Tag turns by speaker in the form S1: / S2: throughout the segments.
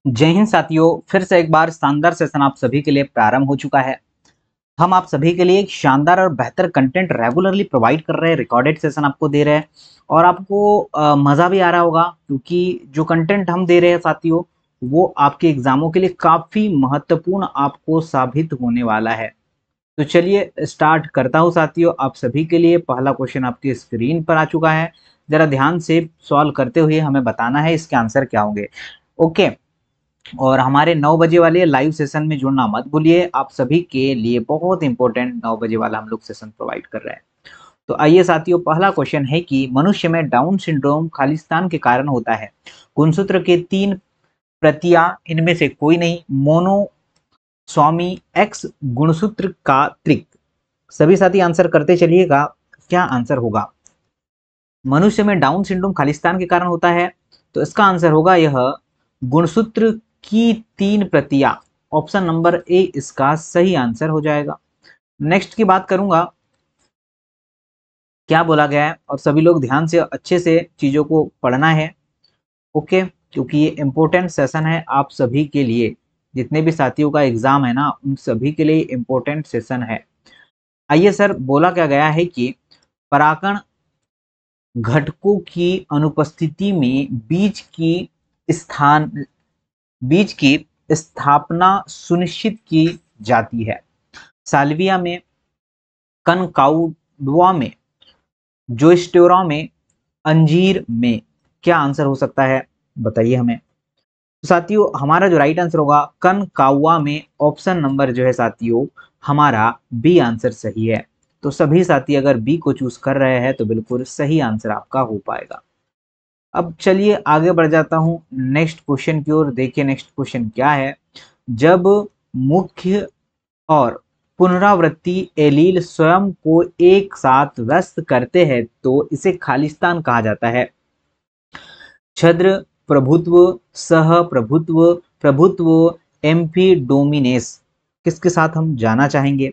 S1: जय हिंद साथियों, फिर से एक बार शानदार सेशन आप सभी के लिए प्रारंभ हो चुका है। हम आप सभी के लिए एक शानदार और बेहतर कंटेंट रेगुलरली प्रोवाइड कर रहे हैं, रिकॉर्डेड सेशन आपको दे रहे हैं और आपको मज़ा भी आ रहा होगा क्योंकि जो कंटेंट हम दे रहे हैं साथियों, वो आपके एग्जामों के लिए काफ़ी महत्वपूर्ण आपको साबित होने वाला है। तो चलिए स्टार्ट करता हूँ साथियों। आप सभी के लिए पहला क्वेश्चन आपकी स्क्रीन पर आ चुका है। ज़रा ध्यान से सॉल्व करते हुए हमें बताना है इसके आंसर क्या होंगे। ओके, और हमारे 9 बजे वाले लाइव सेशन में जुड़ना मत भूलिए। आप सभी के लिए बहुत इंपॉर्टेंट 9 बजे वाला हम लोग सेशन प्रोवाइड कर रहे हैं। तो आइए साथियों, पहला क्वेश्चन है कि मनुष्य में डाउन सिंड्रोम खालिस्तान के कारण होता है। गुणसूत्र के 3 प्रतियां इनमें से कोई नहीं। मोनोसोमी एक्स गुणसूत्र का त्रिक। सभी साथी आंसर करते चलिएगा, क्या आंसर होगा। मनुष्य में डाउन सिंड्रोम खालिस्तान के कारण होता है, तो इसका आंसर होगा यह गुणसूत्र की 3 प्रतियां। ऑप्शन नंबर ए इसका सही आंसर हो जाएगा। नेक्स्ट की बात करूंगा, क्या बोला गया है और सभी लोग ध्यान से अच्छे से चीजों को पढ़ना है। ओके, क्योंकि ये इंपॉर्टेंट सेशन है आप सभी के लिए। जितने भी साथियों का एग्जाम है ना, उन सभी के लिए इंपॉर्टेंट सेशन है। आइए सर, बोला क्या गया है कि पराकण घटकों की अनुपस्थिति में बीज की स्थापना सुनिश्चित की जाती है। साल्विया में, कनकाउडुआ में, जोस्टेरा में, अंजीर में। क्या आंसर हो सकता है, बताइए हमें। तो साथियों, हमारा जो राइट आंसर होगा कनकाउआ में, ऑप्शन नंबर जो है साथियों हमारा बी आंसर सही है। तो सभी साथी अगर बी को चूज कर रहे हैं तो बिल्कुल सही आंसर आपका हो पाएगा। अब चलिए आगे बढ़ जाता हूं नेक्स्ट क्वेश्चन की ओर। देखिए नेक्स्ट क्वेश्चन क्या है। जब मुख्य और पुनरावृत्ति एलील स्वयं को एक साथ व्यस्त करते हैं तो इसे खालिस्तान कहा जाता है। छद्र प्रभुत्व, सह प्रभुत्व, प्रभुत्व, एम्फी डोमिनेस। किसके साथ हम जाना चाहेंगे।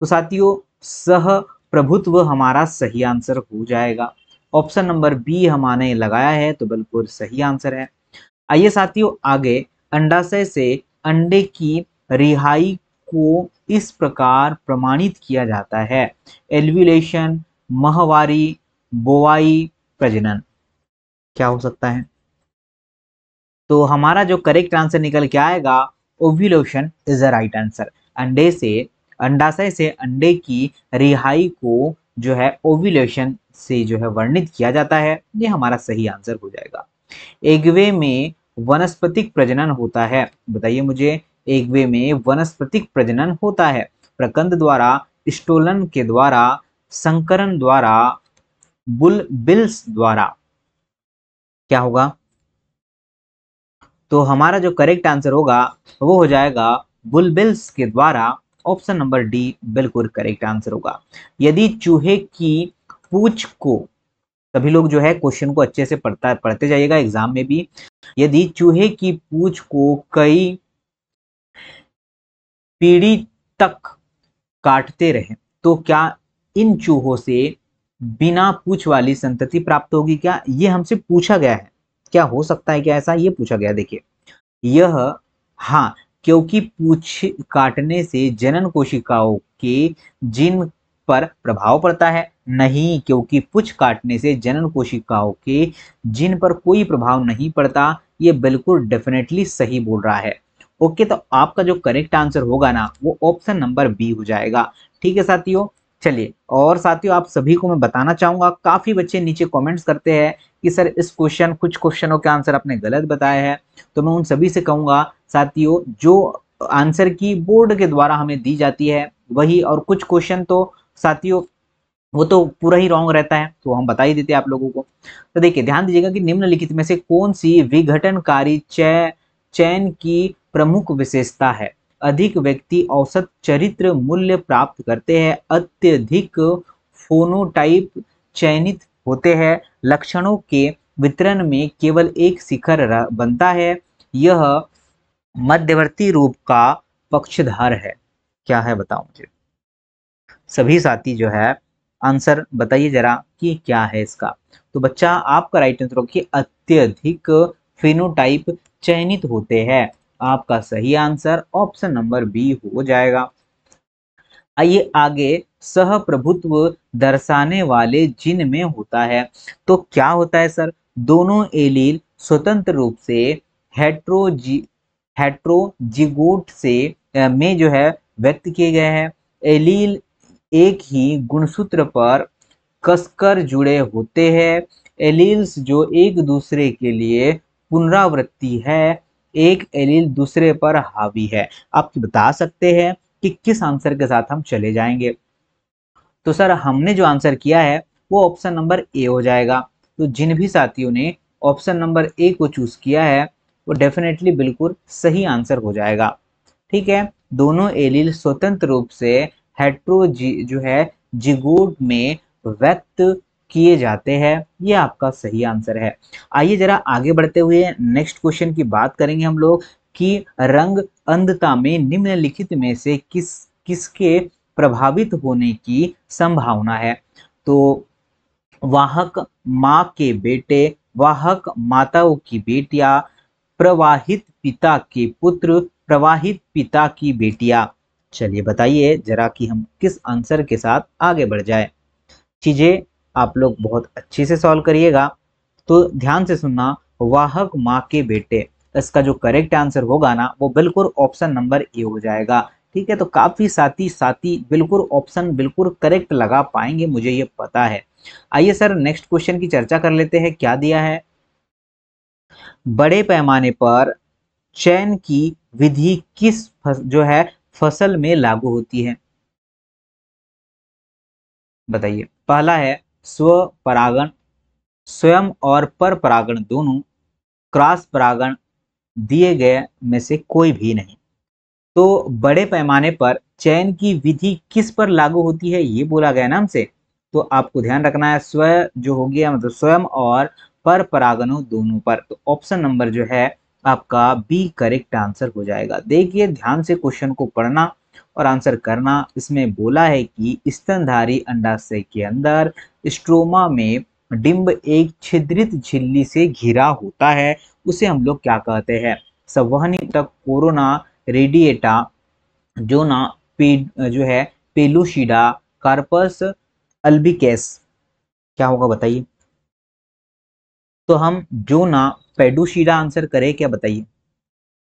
S1: तो साथियों, सह प्रभुत्व हमारा सही आंसर हो जाएगा। ऑप्शन नंबर बी हमने लगाया है तो बिल्कुल सही आंसर है। आइए साथियों आगे, अंडाशय से अंडे की रिहाई को इस प्रकार प्रमाणित किया जाता है। एल्व्यूलेशन, माहवारी, बोवाई, प्रजनन। क्या हो सकता है। तो हमारा जो करेक्ट आंसर निकल के आएगा, ovulation is the right answer. अंडाशय से अंडे की रिहाई को जो है ओव्यूलेशन से जो है वर्णित किया जाता है। ये हमारा सही आंसर हो जाएगा। एगवे में वनस्पतिक प्रजनन होता है। बताइए मुझे, एगवे में वनस्पतिक प्रजनन होता है प्रकंद द्वारा, स्टोलन के द्वारा, संकरण द्वारा, बुलबिल्स द्वारा। क्या होगा। तो हमारा जो करेक्ट आंसर होगा वो हो जाएगा बुलबिल्स के द्वारा। ऑप्शन नंबर डी बिल्कुल करेक्ट आंसर होगा। यदि चूहे की पूंछ को, सभी लोग जो है क्वेश्चन को अच्छे से पढ़ते जाइएगा एग्जाम में भी। यदि चूहे की पूंछ को कई पीढ़ी तक काटते रहे तो क्या इन चूहों से बिना पूंछ वाली संतति प्राप्त होगी। क्या ये हमसे पूछा गया है, क्या हो सकता है क्या ऐसा, ये पूछा गया। देखिए यह, हाँ, क्योंकि पूंछ काटने से जनन कोशिकाओं के जिन पर प्रभाव पड़ता है। नहीं, क्योंकि पूंछ काटने से जनन कोशिकाओं के जिन पर कोई प्रभाव नहीं पड़ता। ये बिल्कुल डेफिनेटली सही बोल रहा है। ओके, तो आपका जो करेक्ट आंसर होगा ना, वो ऑप्शन नंबर बी हो जाएगा। ठीक है साथियों, चलिए। और साथियों, आप सभी को मैं बताना चाहूंगा, काफी बच्चे नीचे कमेंट्स करते हैं कि सर इस कुछ क्वेश्चनों के आंसर आपने गलत बताए हैं। तो मैं उन सभी से कहूंगा साथियों, जो आंसर की बोर्ड के द्वारा हमें दी जाती है वही, और कुछ क्वेश्चन तो साथियों वो तो पूरा ही रॉन्ग रहता है, तो हम बता ही देते हैं आप लोगों को। तो देखिए ध्यान दीजिएगा कि निम्नलिखित में से कौन सी विघटनकारी चयन की प्रमुख विशेषता है। अधिक व्यक्ति औसत चरित्र मूल्य प्राप्त करते हैं। अत्यधिक फोनोटाइप चयनित होते हैं। लक्षणों के वितरण में केवल एक शिखर बनता है। यह मध्यवर्ती रूप का पक्षधर है। क्या है बताओ मुझे। सभी साथी जो है आंसर बताइए जरा कि क्या है इसका। तो बच्चा आपका राइट आंसर होगा कि अत्यधिक फिनोटाइप चयनित होते हैं। आपका सही आंसर ऑप्शन नंबर बी हो जाएगा। आइए आगे, सहप्रभुत्व दर्शाने वाले जिन में होता है। तो क्या होता है सर, दोनों एलील स्वतंत्र रूप से हेट्रोजिगोट से में जो है व्यक्त किए गए हैं। एलील एक ही गुणसूत्र पर कसकर जुड़े होते हैं। एलील्स जो एक दूसरे के लिए पुनरावृत्ति है, एक एलील दूसरे पर हावी है। आप बता सकते हैं कि किस आंसर के साथ हम चले जाएंगे। तो सर हमने जो आंसर किया है वो ऑप्शन नंबर ए हो जाएगा। तो जिन भी साथियों ने ऑप्शन नंबर ए को चूज किया है वो डेफिनेटली बिल्कुल सही आंसर हो जाएगा। ठीक है, दोनों एलील स्वतंत्र रूप से जो है जिगोट में व्यक्त किए जाते हैं। ये आपका सही आंसर है। आइए जरा आगे बढ़ते हुए नेक्स्ट क्वेश्चन की बात करेंगे हम लोग कि रंग अंधता में निम्नलिखित में से किसके प्रभावित होने की संभावना है। तो वाहक माँ के बेटे, वाहक माताओं की बेटियां, प्रवाहित पिता के पुत्र, प्रवाहित पिता की बेटियां। चलिए बताइए जरा कि हम किस आंसर के साथ आगे बढ़ जाए। चीजें आप लोग बहुत अच्छे से सॉल्व करिएगा। तो ध्यान से सुनना, वाहक माँ के बेटे, इसका जो करेक्ट आंसर होगा ना वो बिल्कुल ऑप्शन नंबर ए हो जाएगा। ठीक है, तो काफी साथी साथी बिल्कुल ऑप्शन बिल्कुल करेक्ट लगा पाएंगे, मुझे ये पता है। आइए सर नेक्स्ट क्वेश्चन की चर्चा कर लेते हैं। क्या दिया है, बड़े पैमाने पर चयन की विधि जो है फसल में लागू होती है। बताइए। पहला है स्व परागण, स्वयं और पर परागण दोनों, क्रॉस परागण, दिए गए में से कोई भी नहीं। तो बड़े पैमाने पर चयन की विधि किस पर लागू होती है ये बोला गया ना हमसे। तो आपको ध्यान रखना है स्व जो हो गया मतलब स्वयं और पर परागणों दोनों पर। तो ऑप्शन नंबर जो है आपका बी करेक्ट आंसर हो जाएगा। देखिए ध्यान से क्वेश्चन को पढ़ना और आंसर करना। इसमें बोला है कि स्तनधारी अंडाशय के अंदर स्ट्रोमा में डिंब एक छिद्रित झिल्ली से घिरा होता है, उसे हम लोग क्या कहते हैं, संवहनी ऊतक, कोरोना, रेडिएटा, जोना, जो है पेलुसिडा, कार्पस अल्बिकेस। क्या होगा बताइए। तो हम जोना पेडुसिडा आंसर करें क्या, बताइए।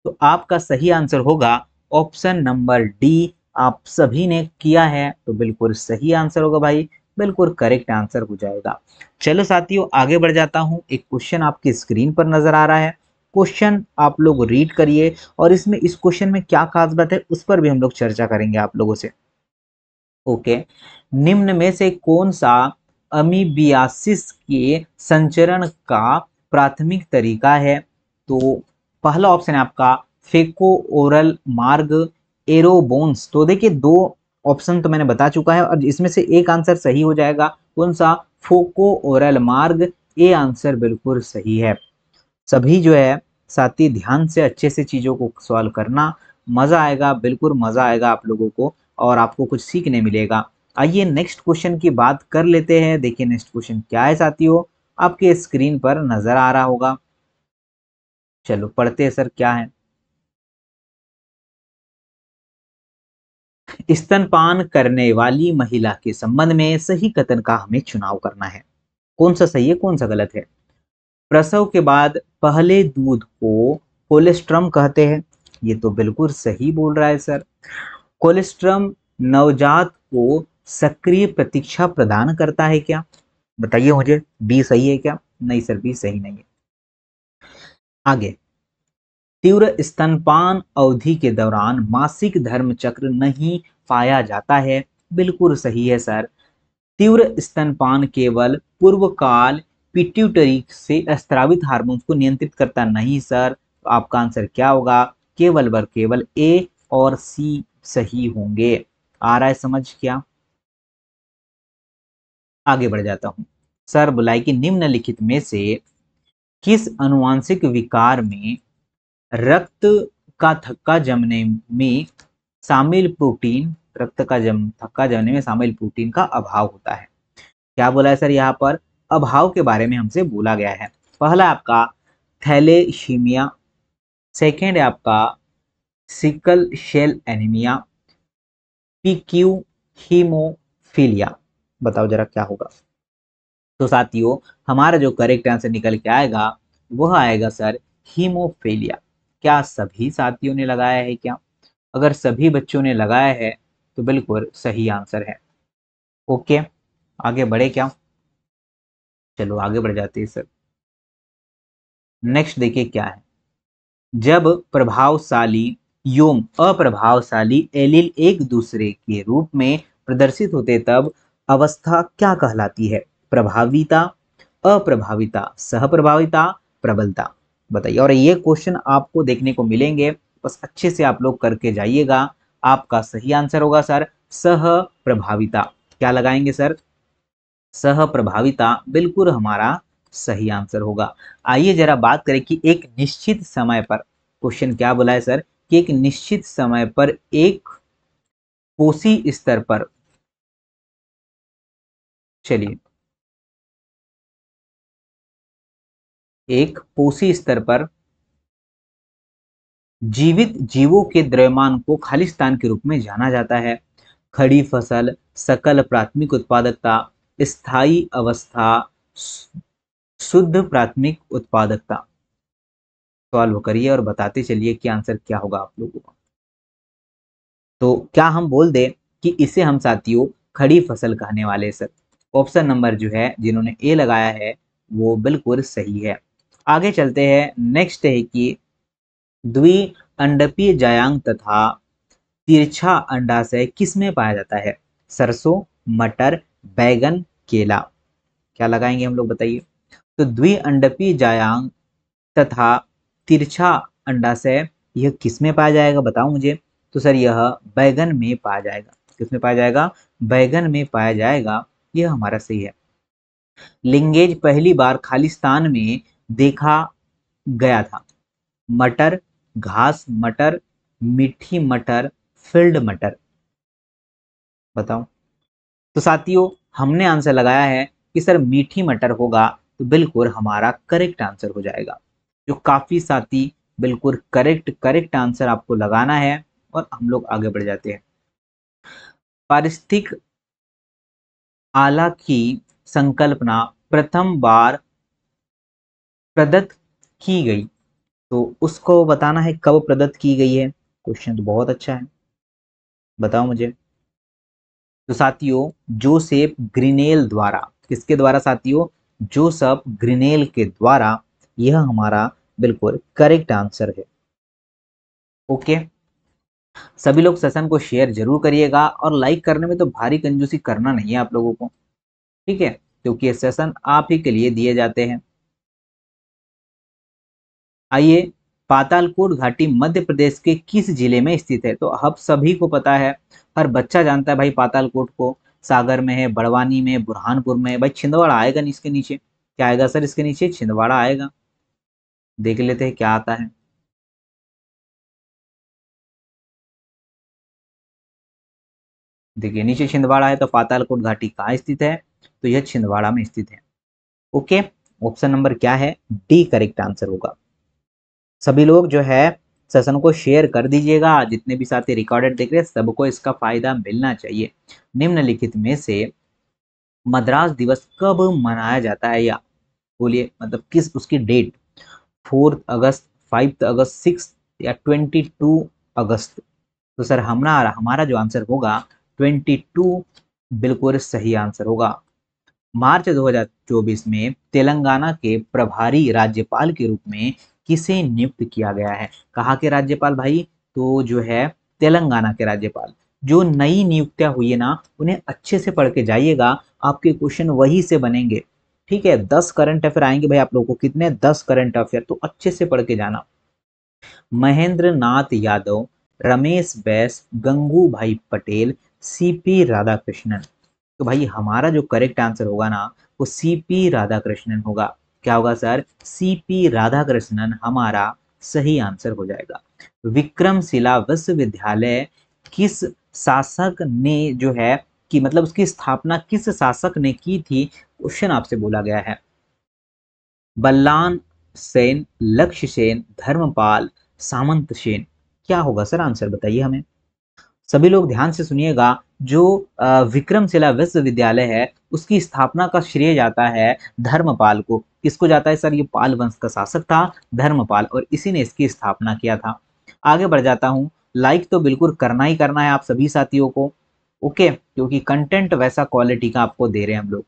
S1: तो आपका सही आंसर होगा ऑप्शन नंबर डी। आप सभी ने किया है तो बिल्कुल सही आंसर होगा भाई, बिल्कुल करेक्ट आंसर हो जाएगा। चलो साथियों आगे बढ़ जाता हूं। एक क्वेश्चन आपकी स्क्रीन पर नजर आ रहा है, क्वेश्चन आप लोग रीड करिए और इसमें इस क्वेश्चन में क्या खास बात है उस पर भी हम लोग चर्चा करेंगे आप लोगों से। ओके, निम्न में से कौन सा अमीबियासिस के संचरण का प्राथमिक तरीका है। तो पहला ऑप्शन है आपका फेको ओरल मार्ग, एरोबोन्स। तो देखिए दो ऑप्शन तो मैंने बता चुका है और इसमें से एक आंसर सही हो जाएगा। कौन सा, फोको ओरल मार्ग। ये आंसर बिल्कुल सही है। सभी जो है साथी ध्यान से अच्छे से चीजों को सॉल्व करना, मजा आएगा, बिल्कुल मजा आएगा आप लोगों को और आपको कुछ सीखने मिलेगा। आइए नेक्स्ट क्वेश्चन की बात कर लेते हैं। देखिए नेक्स्ट क्वेश्चन क्या है साथियों, आपके स्क्रीन पर नजर आ रहा होगा। चलो पढ़ते हैं सर क्या है। स्तनपान करने वाली महिला के संबंध में सही कथन का हमें चुनाव करना है। कौन सा सही है कौन सा गलत है। प्रसव के बाद पहले दूध को कोलेस्ट्रम कहते हैं, ये तो बिल्कुल सही बोल रहा है सर। कोलेस्ट्रम नवजात को सक्रिय प्रतीक्षा प्रदान करता है क्या, बताइए मुझे। बी सही है क्या, नहीं सर बी सही नहीं है। आगे, तीव्र स्तनपान अवधि के दौरान मासिक धर्म चक्र नहीं पाया जाता है, बिल्कुल सही है सर। तीव्र स्तनपान केवल पूर्वकाल पिट्यूटरी से स्रावित हार्मोन्स को नियंत्रित करता नहीं सर। तो आपका आंसर क्या होगा, केवल व केवल ए और सी सही होंगे। आ रहा है समझ क्या। आगे बढ़ जाता हूं। सर बुलाए कि निम्नलिखित में से किस अनुवांशिक विकार में रक्त का थक्का जमने में शामिल प्रोटीन, थक्का जमने में शामिल प्रोटीन का अभाव होता है। क्या बोला है सर यहाँ पर, अभाव के बारे में हमसे बोला गया है। पहला आपका थैलेशीमिया, सेकेंड है आपका सिकल शेल एनीमिया, पीक्यू हीमोफीलिया। बताओ जरा क्या होगा। तो साथियों हमारा जो करेक्ट आंसर निकल के आएगा वह आएगा सर हीमोफीलिया। क्या सभी साथियों ने लगाया है क्या? अगर सभी बच्चों ने लगाया है तो बिल्कुल सही आंसर है। ओके, आगे बढ़े क्या? चलो आगे बढ़ जाते हैं सर। नेक्स्ट देखिए क्या है। जब प्रभावशाली एवं अप्रभावशाली एलील एक दूसरे के रूप में प्रदर्शित होते तब अवस्था क्या कहलाती है? प्रभाविता, अप्रभाविता, सहप्रभाविता, प्रबलता। बताइए। और ये क्वेश्चन आपको देखने को मिलेंगे, बस अच्छे से आप लोग करके जाइएगा। आपका सही आंसर होगा सर सहप्रभाविता। क्या लगाएंगे सर? सहप्रभाविता बिल्कुल हमारा सही आंसर होगा। आइए जरा बात करें कि एक निश्चित समय पर, क्वेश्चन क्या बोला है सर कि एक निश्चित समय पर एक कोसी स्तर पर, चलिए एक कोसी स्तर पर जीवित जीवों के द्रव्यमान को खालिस्तान के रूप में जाना जाता है। खड़ी फसल, सकल प्राथमिक उत्पादकता, स्थायी अवस्था, शुद्ध प्राथमिक उत्पादकता। सॉल्व करिए और बताते चलिए कि आंसर क्या होगा आप लोगों का। तो क्या हम बोल दें कि इसे हम साथियों खड़ी फसल कहने वाले सर? ऑप्शन नंबर जो है जिन्होंने ए लगाया है वो बिल्कुल सही है। आगे चलते हैं। नेक्स्ट है कि द्विअंडपीय जायांग तथा तिरछा अंडाशय किसमें पाया जाता है? सरसों, मटर, बैगन, केला। क्या लगाएंगे हम लोग बताइए। तो द्विअंडपीय जायांग तथा तिरछा अंडाशय यह किसमें पाया जाएगा बताओ मुझे। तो सर यह बैगन में पाया जाएगा। किसमें पाया जाएगा? बैगन में पाया जाएगा। यह हमारा सही है। लिंगेज पहली बार खालिस्तान में देखा गया था। मटर, घास मटर, मीठी मटर, फील्ड मटर। बताओ। तो साथियों हमने आंसर लगाया है कि सर मीठी मटर होगा, तो बिल्कुल हमारा करेक्ट आंसर हो जाएगा। जो काफी साथी बिल्कुल करेक्ट करेक्ट आंसर आपको लगाना है। और हम लोग आगे बढ़ जाते हैं। पारिस्थितिक आला की संकल्पना प्रथम बार प्रदत्त की गई, तो उसको बताना है कब प्रदत्त की गई है। क्वेश्चन तो बहुत अच्छा है, बताओ मुझे। तो साथियों जोसेफ ग्रीनेल द्वारा, किसके द्वारा साथियों? जोसेफ ग्रीनेल के द्वारा। यह हमारा बिल्कुल करेक्ट आंसर है। ओके, सभी लोग सेशन को शेयर जरूर करिएगा और लाइक करने में तो भारी कंजूसी करना नहीं है आप लोगों को, ठीक है, क्योंकि ये सेशन आप ही के लिए दिए जाते हैं। आइए, पातालकोट घाटी मध्य प्रदेश के किस जिले में स्थित है? तो अब सभी को पता है, हर बच्चा जानता है भाई पातालकोट को। सागर में है, बड़वानी में, बुरहानपुर में। भाई छिंदवाड़ा आएगा नहीं इसके नीचे? क्या आएगा सर इसके नीचे? छिंदवाड़ा आएगा। देख लेते हैं क्या आता है। देखिए नीचे छिंदवाड़ा है, तो पातालकोट घाटी कहाँ स्थित है? तो यह छिंदवाड़ा में स्थित है। ओके, ऑप्शन नंबर क्या है? डी करेक्ट आंसर होगा। सभी लोग जो है सेशन को शेयर कर दीजिएगा। जितने भी साथी रिकॉर्डेड देख रहे हैं सबको इसका फायदा मिलना चाहिए। निम्नलिखित में से मद्रास दिवस कब मनाया जाता है? या बोलिए मतलब किस उसकी डेट? 4 अगस्त, 5 अगस्त, 6 या 22 अगस्त? तो सर हमारा हमारा जो आंसर होगा 22 बिल्कुल सही आंसर होगा। मार्च 2024 में तेलंगाना के प्रभारी राज्यपाल के रूप में किसे नियुक्त किया गया है? कहाँ के राज्यपाल भाई? तो जो है तेलंगाना के राज्यपाल। जो नई नियुक्तियां हुई है ना, उन्हें अच्छे से पढ़ के जाइएगा। आपके क्वेश्चन वही से बनेंगे, ठीक है। 10 करंट अफेयर आएंगे भाई आप लोगों को। कितने? 10 करंट अफेयर, तो अच्छे से पढ़ के जाना। महेंद्र नाथ यादव, रमेश बैस, गंगू भाई पटेल, सीपी राधाकृष्णन। तो भाई हमारा जो करेक्ट आंसर होगा ना वो सीपी राधाकृष्णन होगा। क्या होगा सर? सीपी राधाकृष्णन हमारा सही आंसर हो जाएगा। विक्रमशिला विश्वविद्यालय किस शासक ने जो है कि मतलब उसकी स्थापना किस शासक ने की थी? क्वेश्चन आपसे बोला गया है। बल्लान सेन, लक्ष्य सेन, धर्मपाल, सामंत सेन। क्या होगा सर आंसर, बताइए हमें। सभी लोग ध्यान से सुनिएगा। जो विक्रमशिला विश्वविद्यालय है उसकी स्थापना का श्रेय जाता है धर्मपाल को। किसको जाता है सर, ये पाल वंश का शासक था धर्मपाल, और इसी ने इसकी स्थापना किया था। आगे बढ़ जाता हूँ। लाइक तो बिल्कुल करना ही करना है आप सभी साथियों को, ओके, क्योंकि कंटेंट वैसा क्वालिटी का आपको दे रहे हैं हम लोग।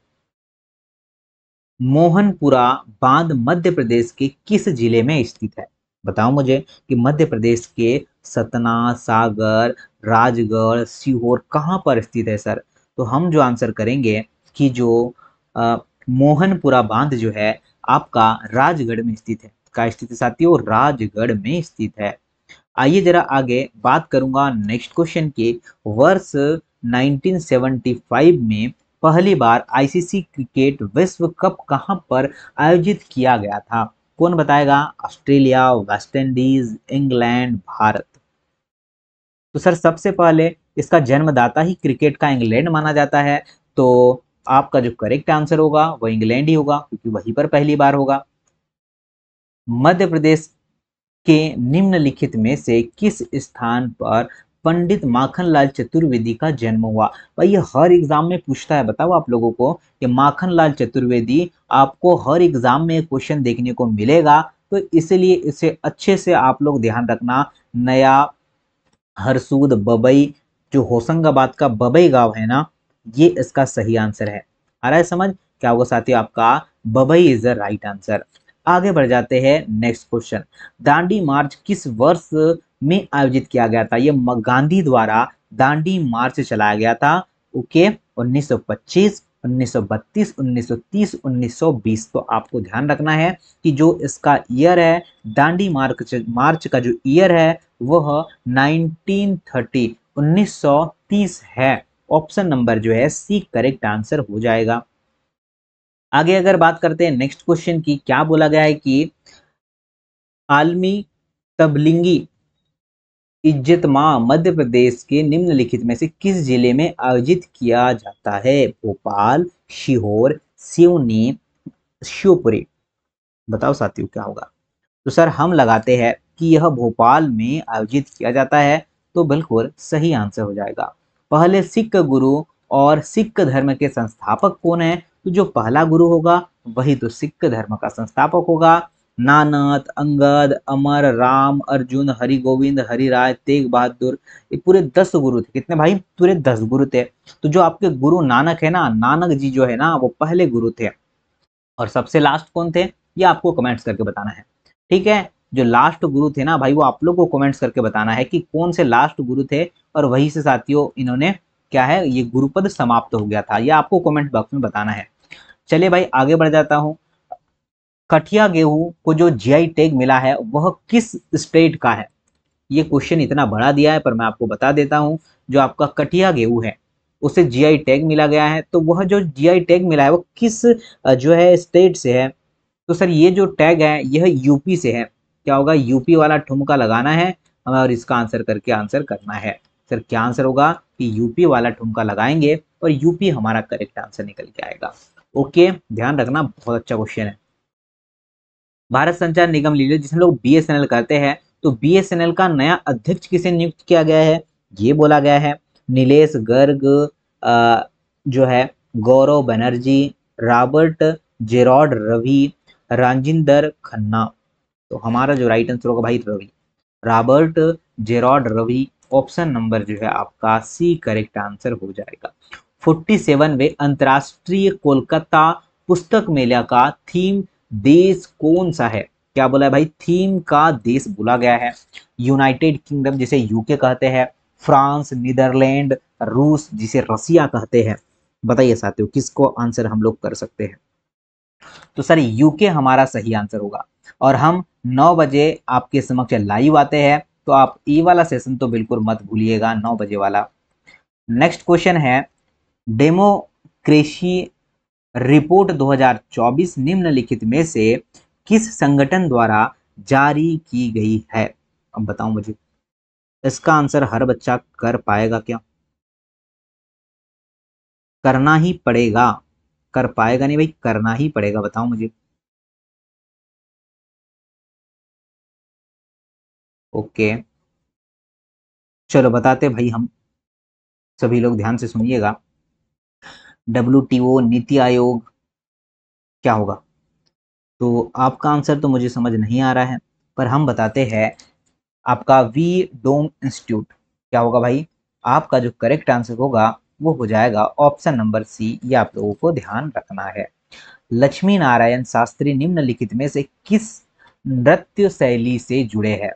S1: मोहनपुरा बांध मध्य प्रदेश के किस जिले में स्थित है, बताओ मुझे कि मध्य प्रदेश के सतना, सागर, राजगढ़, सीहोर कहाँ पर स्थित है सर। तो हम जो आंसर करेंगे कि जो मोहनपुरा बांध जो है आपका राजगढ़ में स्थित है। कहाँ स्थित है साथियों, राजगढ़ में स्थित है। आइए जरा आगे बात करूंगा नेक्स्ट क्वेश्चन की। वर्ष 1975 में पहली बार आईसीसी क्रिकेट विश्व कप कहां पर आयोजित किया गया था, कौन बताएगा। Australia, West Indies, England, Bharat. तो सर सबसे पहले इसका जन्मदाता ही क्रिकेट का इंग्लैंड माना जाता है, तो आपका जो करेक्ट आंसर होगा वो इंग्लैंड ही होगा, क्योंकि वहीं पर पहली बार होगा। मध्य प्रदेश के निम्नलिखित में से किस स्थान पर पंडित माखनलाल चतुर्वेदी का जन्म हुआ। भाई ये हर एग्जाम में पूछता है, बताओ आप लोगों को कि माखनलाल चतुर्वेदी आपको हर एग्जाम में क्वेश्चन देखने को मिलेगा, तो इसलिए इसे अच्छे से आप लोग ध्यान रखना। नया हरसूद बबई, जो होशंगाबाद का बबई गांव है ना, ये इसका सही आंसर है। आ रहा है समझ, क्या होगा साथियों आपका Babai is the right answer. आगे बढ़ जाते हैं नेक्स्ट क्वेश्चन। दांडी मार्च किस वर्ष में आयोजित किया गया था, ये गांधी द्वारा दांडी मार्च चलाया गया था। ओके, 1925, 1932, 1930, 1920। तो आपको ध्यान रखना है कि जो इसका ईयर है, दांडी मार्च मार्च का जो ईयर है वह 1930 1930 है। ऑप्शन नंबर जो है सी करेक्ट आंसर हो जाएगा। आगे अगर बात करते हैं नेक्स्ट क्वेश्चन की, क्या बोला गया है कि आलमी तबलिंगी इज्जतमाह मध्य प्रदेश के निम्नलिखित में से किस जिले में आयोजित किया जाता है। भोपाल, सीहोर, सिवनी, शिवपुरी। बताओ साथियों क्या होगा। तो सर हम लगाते हैं कि यह भोपाल में आयोजित किया जाता है, तो बिल्कुल सही आंसर हो जाएगा। पहले सिख गुरु और सिख धर्म के संस्थापक कौन है, तो जो पहला गुरु होगा वही तो सिख धर्म का संस्थापक होगा। नानक, अंगद, अमर, राम, अर्जुन, हरि गोविंद, हरिराय, तेग बहादुर, ये पूरे 10 गुरु थे। कितने भाई, पूरे 10 गुरु थे। तो जो आपके गुरु नानक है ना, नानक जी जो है ना वो पहले गुरु थे। और सबसे लास्ट कौन थे, ये आपको कमेंट्स करके बताना है, ठीक है। जो लास्ट गुरु थे ना भाई, वो आप लोग को कमेंट्स करके बताना है कि कौन से लास्ट गुरु थे, और वहीं से साथियों इन्होंने क्या है, ये गुरुपद समाप्त हो गया था, ये आपको कमेंट बॉक्स में बताना है। चलिए भाई आगे बढ़ जाता हूँ। कठिया गेहूं को जो जीआई टैग मिला है वह किस स्टेट का है। ये क्वेश्चन इतना बड़ा दिया है पर मैं आपको बता देता हूँ। जो आपका कठिया गेहूं है उसे जीआई टैग मिला गया है, तो वह जो जीआई टैग मिला है वो किस जो है स्टेट से है। तो सर ये जो टैग है यह यूपी से है। क्या होगा, यूपी वाला ठुमका लगाना है हमें और इसका आंसर करके आंसर करना है। सर क्या आंसर होगा कि यूपी वाला ठुमका लगाएंगे और यूपी हमारा करेक्ट आंसर निकल के आएगा। ओके, ध्यान रखना, बहुत अच्छा क्वेश्चन है। भारत संचार निगम लिमिटेड जिसमें लोग बीएसएनएल करते हैं, तो बीएसएनएल का नया अध्यक्ष किसे नियुक्त किया गया है, ये बोला गया है। नीलेश गर्ग, जो है गौरव बनर्जी, रॉबर्ट जेरॉड रवि, राजिंदर खन्ना। तो हमारा जो राइट आंसर होगा भाई Ravi, Robert Jerrod Ravi. Option number जो है आपका सी करेक्ट आंसर हो जाएगा। 47वें अंतर्राष्ट्रीय कोलकाता पुस्तक मेला का थीम देश कौन सा है। क्या बोला है भाई, थीम का देश बोला गया है। यूनाइटेड किंगडम जिसे यूके कहते हैं, फ्रांस, नीदरलैंड, रूस जिसे रसिया कहते हैं। बताइए साथियों किसको आंसर हम लोग कर सकते हैं। तो सर यूके हमारा सही आंसर होगा। और हम 9 बजे आपके समक्ष लाइव आते हैं, तो आप ये वाला सेशन तो बिल्कुल मत भूलिएगा, 9 बजे वाला। नेक्स्ट क्वेश्चन है, डेमोक्रेसी रिपोर्ट 2024 निम्नलिखित में से किस संगठन द्वारा जारी की गई है। अब बताओ मुझे, इसका आंसर हर बच्चा कर पाएगा क्या, करना ही पड़ेगा, कर पाएगा नहीं भाई, करना ही पड़ेगा, बताओ मुझे। ओके, चलो बताते भाई हम, सभी लोग ध्यान से सुनिएगा। WTO, नीति आयोग, क्या होगा? तो आपका आंसर तो मुझे समझ नहीं आ रहा है, पर हम बताते हैं। आपका वी डोम इंस्टीट्यूट, क्या होगा भाई? आपका जो करेक्ट आंसर होगा वो हो जाएगा ऑप्शन नंबर सी, ये आप लोगों को ध्यान रखना है। लक्ष्मी नारायण शास्त्री निम्नलिखित में से किस नृत्य शैली से जुड़े हैं?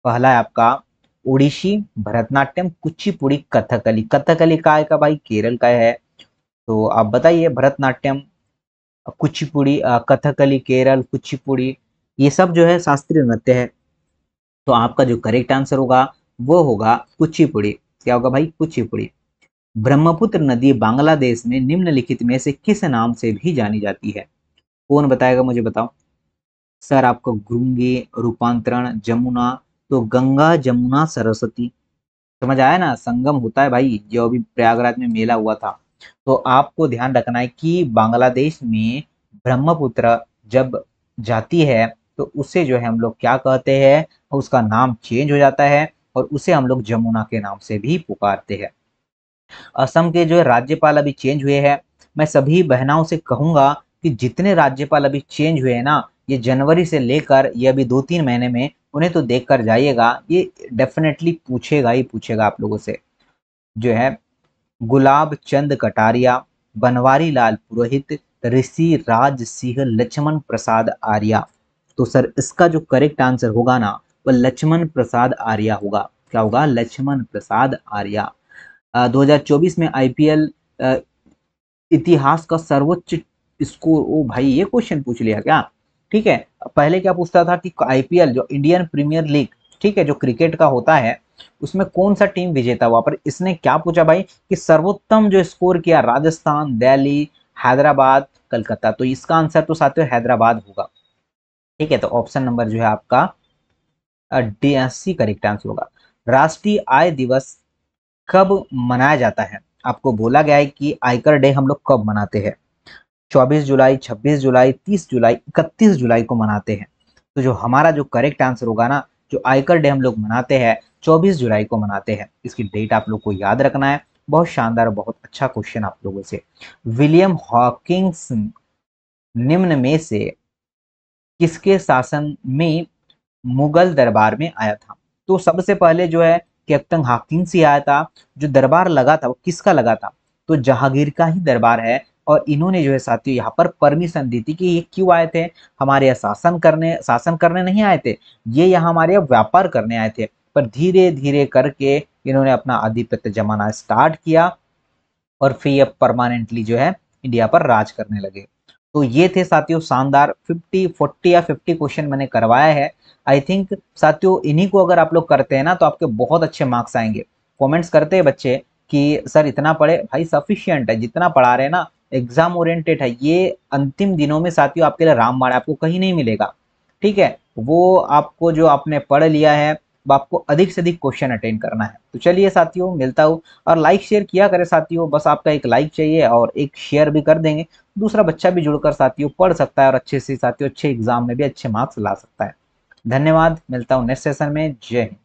S1: पहला है आपका ओडिशी, भरतनाट्यम, कुचिपुड़ी, कथकली। कथकली का है का भाई? केरल का है। तो आप बताइए, भरतनाट्यम, कुचिपुड़ी, कथकली केरल, कुचिपुड़ी, ये सब जो है शास्त्रीय नृत्य है। तो आपका जो करेक्ट आंसर होगा वो होगा कुचिपुड़ी। क्या होगा भाई? कुचिपुड़ी। ब्रह्मपुत्र नदी बांग्लादेश में निम्नलिखित में से किस नाम से भी जानी जाती है? कौन बताएगा, मुझे बताओ। सर आपको गंगे, रूपांतरण, जमुना, तो गंगा, जमुना, सरस्वती। समझ आया ना? संगम होता है भाई, जो अभी प्रयागराज में मेला हुआ था। तो आपको ध्यान रखना है कि बांग्लादेश में ब्रह्मपुत्र जब जाती है तो उसे जो है हम लोग क्या कहते हैं, उसका नाम चेंज हो जाता है और उसे हम लोग जमुना के नाम से भी पुकारते हैं। असम के जो है राज्यपाल अभी चेंज हुए हैं। मैं सभी बहनाओं से कहूंगा कि जितने राज्यपाल अभी चेंज हुए हैं ना, ये जनवरी से लेकर ये अभी 2-3 महीने में, उन्हें तो देख कर जाइएगा। ये डेफिनेटली पूछेगा ही पूछेगा आप लोगों से। जो है गुलाब चंद कटारिया, बनवारी लाल पुरोहित, ऋषि राज सिंह, लक्ष्मण प्रसाद आर्या। तो सर इसका जो करेक्ट आंसर होगा ना, वह लक्ष्मण प्रसाद आर्या होगा। क्या होगा? लक्ष्मण प्रसाद आर्या। 2024 में IPL इतिहास का सर्वोच्च स्कोर, ओ भाई ये क्वेश्चन पूछ लिया क्या? ठीक है। पहले क्या पूछता था कि IPL जो इंडियन प्रीमियर लीग, ठीक है, जो क्रिकेट का होता है, उसमें कौन सा टीम विजेता हुआ, पर इसने क्या पूछा भाई कि सर्वोत्तम जो स्कोर किया, राजस्थान, दिल्ली, हैदराबाद, कलकत्ता। तो इसका आंसर तो साथियों हैदराबाद होगा। ठीक है, तो ऑप्शन नंबर जो है आपका DSC करेक्ट आंसर होगा। राष्ट्रीय आय दिवस कब मनाया जाता है? आपको बोला गया है कि आयकर डे हम लोग कब मनाते हैं। 24 जुलाई, 26 जुलाई, 30 जुलाई, 31 जुलाई को मनाते हैं। तो जो हमारा जो करेक्ट आंसर होगा ना, जो आयकर डे हम लोग मनाते हैं 24 जुलाई को मनाते हैं। इसकी डेट आप लोग को याद रखना है। बहुत शानदार, बहुत अच्छा क्वेश्चन आप लोगों से। विलियम हॉकिंस निम्न में से किसके शासन में मुगल दरबार में आया था? तो सबसे पहले जो है कैप्टन हॉकिंस ही आया था। जो दरबार लगा था वो किसका लगा था? तो जहांगीर का ही दरबार है। और इन्होंने जो है साथियों यहाँ पर परमिशन दी थी कि ये क्यों आए थे? हमारे यहाँ शासन करने नहीं आए थे, ये यहाँ हमारे यहाँ व्यापार करने आए थे। पर धीरे धीरे करके इन्होंने अपना आधिपत्य जमाना स्टार्ट किया और फिर ये परमानेंटली जो है इंडिया पर राज करने लगे। तो ये थे साथियों शानदार 40 या 50 क्वेश्चन मैंने करवाया है। आई थिंक साथियों इन्हीं को अगर आप लोग करते हैं ना तो आपके बहुत अच्छे मार्क्स आएंगे। कमेंट्स करते हैं बच्चे कि सर इतना पढ़े, भाई सफिशियंट है जितना पढ़ा रहे हैं ना, एग्जाम ओरिएंटेड है ये। अंतिम दिनों में साथियों आपके लिए रामबाण आपको कहीं नहीं मिलेगा। ठीक है, वो आपको जो आपने पढ़ लिया है वो आपको अधिक से अधिक क्वेश्चन अटेंड करना है। तो चलिए साथियों मिलता हूँ। और लाइक शेयर किया करें साथियों, बस आपका एक लाइक चाहिए और एक शेयर भी कर देंगे, दूसरा बच्चा भी जुड़कर साथियों पढ़ सकता है और अच्छे से साथियों अच्छे एग्जाम में भी अच्छे मार्क्स ला सकता है। धन्यवाद, मिलता हूँ नेक्स्ट सेशन में। जय हिंद।